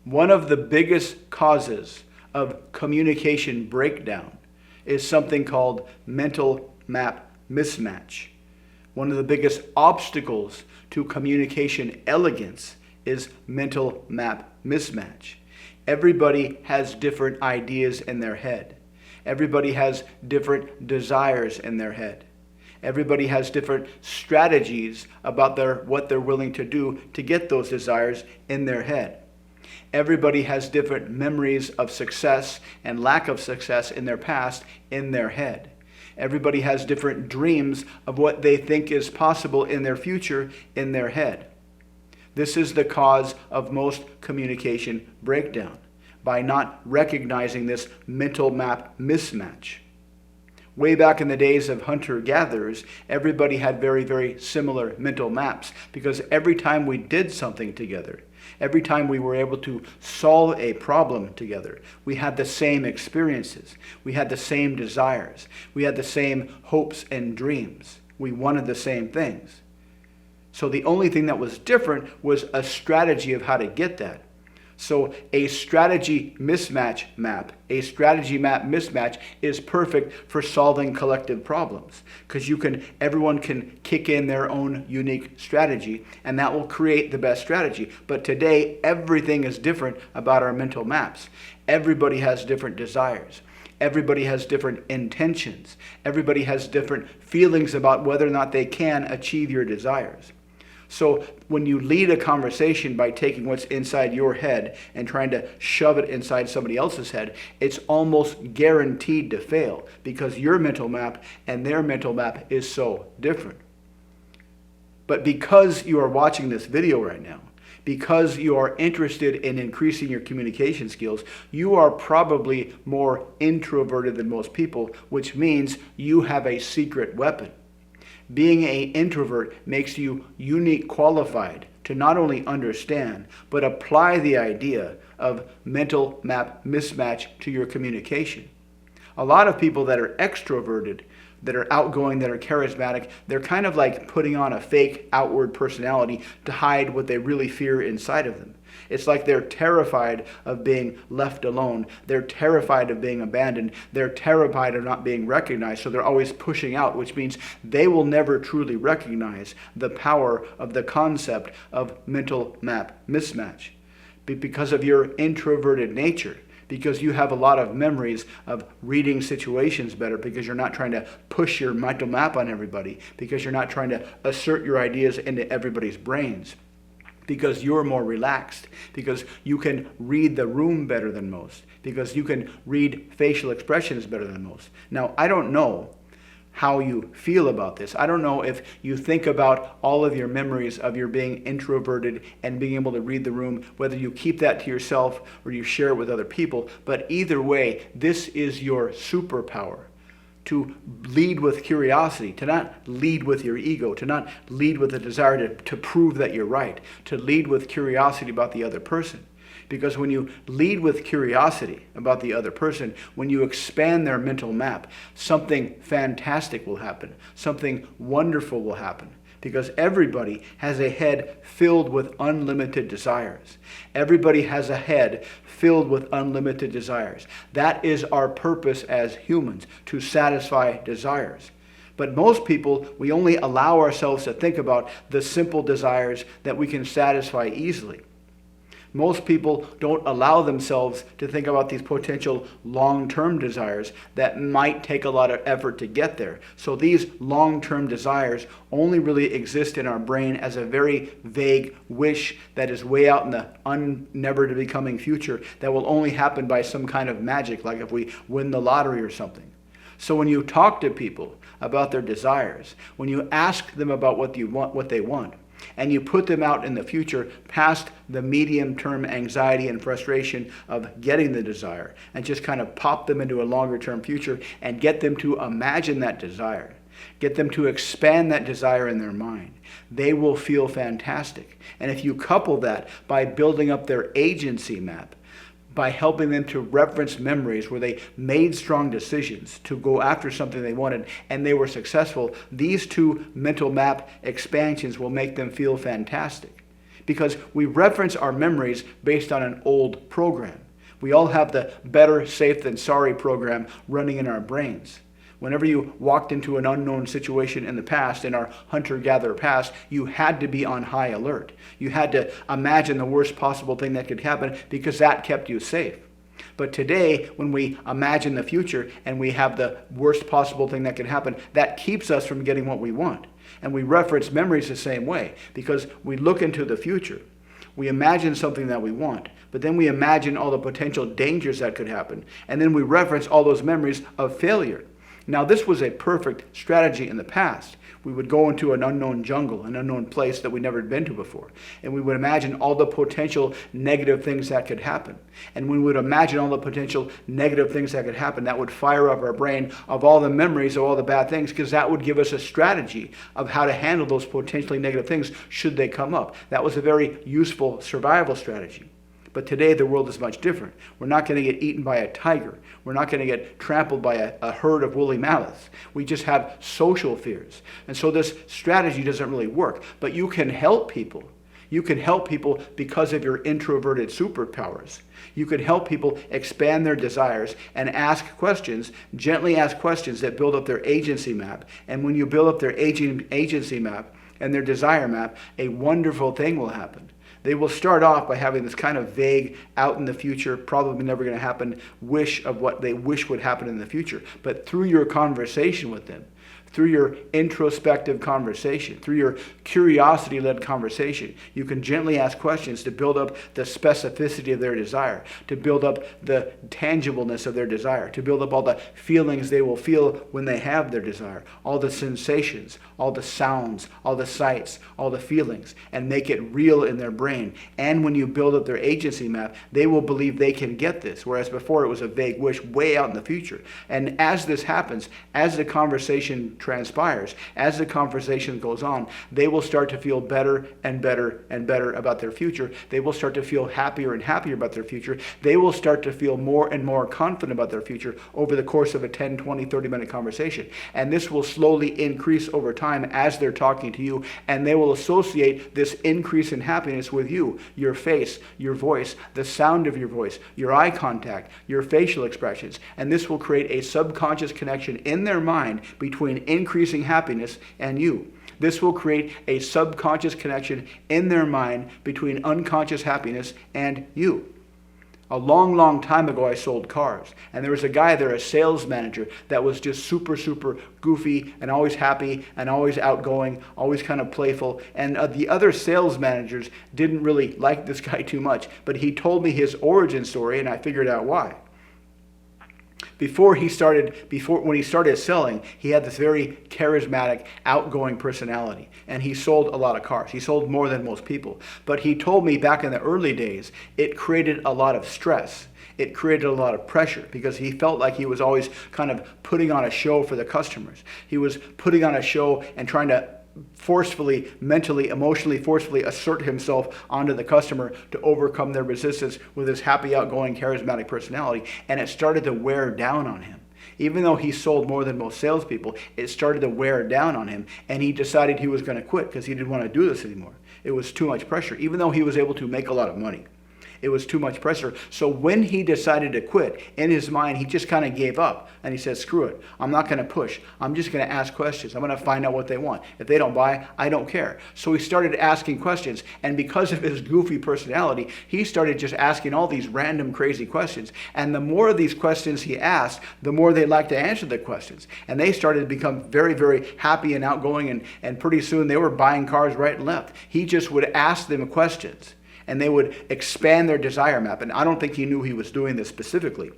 One of the biggest causes of communication breakdown is something called mental map mismatch. One of the biggest obstacles to communication elegance is mental map mismatch. Everybody has different ideas in their head. Everybody has different desires in their head. Everybody has different strategies about what they're willing to do to get those desires in their head. Everybody has different memories of success and lack of success in their past in their head. Everybody has different dreams of what they think is possible in their future in their head. This is the cause of most communication breakdown, by not recognizing this mental map mismatch. Way back in the days of hunter-gatherers, everybody had very, very similar mental maps, because every time we did something together, every time we were able to solve a problem together, we had the same experiences. We had the same desires. We had the same hopes and dreams. We wanted the same things. So the only thing that was different was a strategy of how to get that. So a strategy mismatch map, a strategy map mismatch is perfect for solving collective problems, because everyone can kick in their own unique strategy, and that will create the best strategy. But today, everything is different about our mental maps. Everybody has different desires. Everybody has different intentions. Everybody has different feelings about whether or not they can achieve your desires. So when you lead a conversation by taking what's inside your head and trying to shove it inside somebody else's head, it's almost guaranteed to fail, because your mental map and their mental map is so different. But because you are watching this video right now, because you are interested in increasing your communication skills, you are probably more introverted than most people, which means you have a secret weapon. Being an introvert makes you unique qualified to not only understand, but apply the idea of mental map mismatch to your communication. A lot of people that are extroverted, that are outgoing, that are charismatic, they're kind of like putting on a fake outward personality to hide what they really fear inside of them. It's like they're terrified of being left alone. They're terrified of being abandoned. They're terrified of not being recognized, so they're always pushing out, which means they will never truly recognize the power of the concept of mental map mismatch. Because of your introverted nature, because you have a lot of memories of reading situations better, because you're not trying to push your mental map on everybody, because you're not trying to assert your ideas into everybody's brains, because you're more relaxed, because you can read the room better than most, because you can read facial expressions better than most. Now, I don't know how you feel about this. I don't know if you think about all of your memories of your being introverted and being able to read the room, whether you keep that to yourself or you share it with other people. But either way, this is your superpower. To lead with curiosity, to not lead with your ego, to not lead with a desire to prove that you're right, to lead with curiosity about the other person. Because when you lead with curiosity about the other person, when you expand their mental map, something fantastic will happen. Something wonderful will happen. Because everybody has a head filled with unlimited desires. Everybody has a head filled with unlimited desires. That is our purpose as humans, to satisfy desires. But most people, we only allow ourselves to think about the simple desires that we can satisfy easily. Most people don't allow themselves to think about these potential long-term desires that might take a lot of effort to get there. So these long-term desires only really exist in our brain as a very vague wish that is way out in the never-to-becoming future that will only happen by some kind of magic, like if we win the lottery or something. So when you talk to people about their desires, when you ask them about what they want, and you put them out in the future past the medium-term anxiety and frustration of getting the desire, and just kind of pop them into a longer-term future and get them to imagine that desire, get them to expand that desire in their mind, they will feel fantastic. And if you couple that by building up their agency map, by helping them to reference memories where they made strong decisions to go after something they wanted and they were successful, these two mental map expansions will make them feel fantastic. because we reference our memories based on an old program. We all have the better safe than sorry program running in our brains. Whenever you walked into an unknown situation in the past, in our hunter-gatherer past, you had to be on high alert. You had to imagine the worst possible thing that could happen because that kept you safe. But today, when we imagine the future and we have the worst possible thing that could happen, that keeps us from getting what we want. And we reference memories the same way because we look into the future. We imagine something that we want, but then we imagine all the potential dangers that could happen. And then we reference all those memories of failure. Now, this was a perfect strategy in the past. We would go into an unknown jungle, an unknown place that we'd never been to before. And we would imagine all the potential negative things that could happen. And we would imagine all the potential negative things that could happen. That would fire up our brain of all the memories of all the bad things, because that would give us a strategy of how to handle those potentially negative things should they come up. That was a very useful survival strategy. But today the world is much different. We're not going to get eaten by a tiger. We're not going to get trampled by a herd of woolly mammoths. We just have social fears. And so this strategy doesn't really work. But you can help people. You can help people because of your introverted superpowers. You can help people expand their desires and ask questions, gently ask questions that build up their agency map. And when you build up their agency map and their desire map, a wonderful thing will happen. They will start off by having this kind of vague, out in the future, probably never going to happen, wish of what they wish would happen in the future. But through your conversation with them, through your introspective conversation, through your curiosity-led conversation, you can gently ask questions to build up the specificity of their desire, to build up the tangibleness of their desire, to build up all the feelings they will feel when they have their desire, all the sensations, all the sounds, all the sights, all the feelings, and make it real in their brain. And when you build up their agency map, they will believe they can get this, whereas before it was a vague wish way out in the future. And as this happens, as the conversation transpires, as the conversation goes on, they will start to feel better and better and better about their future. They will start to feel happier and happier about their future. They will start to feel more and more confident about their future over the course of a 10, 20, 30-minute conversation. And this will slowly increase over time as they're talking to you, and they will associate this increase in happiness with you, your face, your voice, the sound of your voice, your eye contact, your facial expressions. And this will create a subconscious connection in their mind between increasing happiness and you. This will create a subconscious connection in their mind between unconscious happiness and you. A long, long time ago, I sold cars. And there was a guy there, a sales manager, that was just super, super goofy and always happy and always outgoing, always kind of playful. And the other sales managers didn't really like this guy too much. But he told me his origin story, and I figured out why. When he started selling, he had this very charismatic, outgoing personality, and he sold a lot of cars. He sold more than most people. But he told me back in the early days, it created a lot of stress. It created a lot of pressure because he felt like he was always kind of putting on a show for the customers. He was putting on a show and trying to forcefully, mentally, emotionally, forcefully assert himself onto the customer to overcome their resistance with his happy, outgoing, charismatic personality. And it started to wear down on him. Even though he sold more than most salespeople, it started to wear down on him. And he decided he was going to quit because he didn't want to do this anymore. It was too much pressure, even though he was able to make a lot of money. It was too much pressure. So when he decided to quit, in his mind, he just kind of gave up. And he said, screw it. I'm not going to push. I'm just going to ask questions. I'm going to find out what they want. If they don't buy, I don't care. So he started asking questions. And because of his goofy personality, he started just asking all these random, crazy questions. And the more of these questions he asked, the more they liked to answer the questions. And they started to become very, very happy and outgoing. And pretty soon they were buying cars right and left. He just would ask them questions, and they would expand their desire map. And I don't think he knew he was doing this specifically.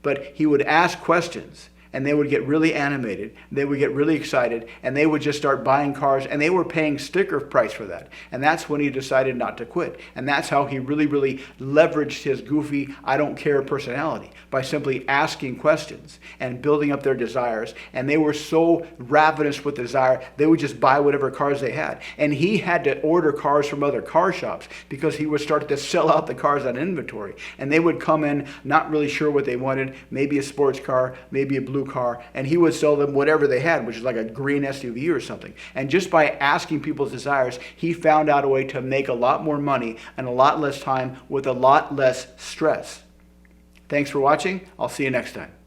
But he would ask questions, and they would get really animated. They would get really excited, and they would just start buying cars, and they were paying sticker price for that. And that's when he decided not to quit. And that's how he really, really leveraged his goofy, I don't care personality by simply asking questions and building up their desires. And they were so ravenous with desire, they would just buy whatever cars they had. And he had to order cars from other car shops because he would start to sell out the cars on inventory. And they would come in not really sure what they wanted, maybe a sports car, maybe a blue blue car, and he would sell them whatever they had, which is like a green SUV or something. And just by asking people's desires, he found out a way to make a lot more money in a lot less time with a lot less stress. Thanks for watching. I'll see you next time.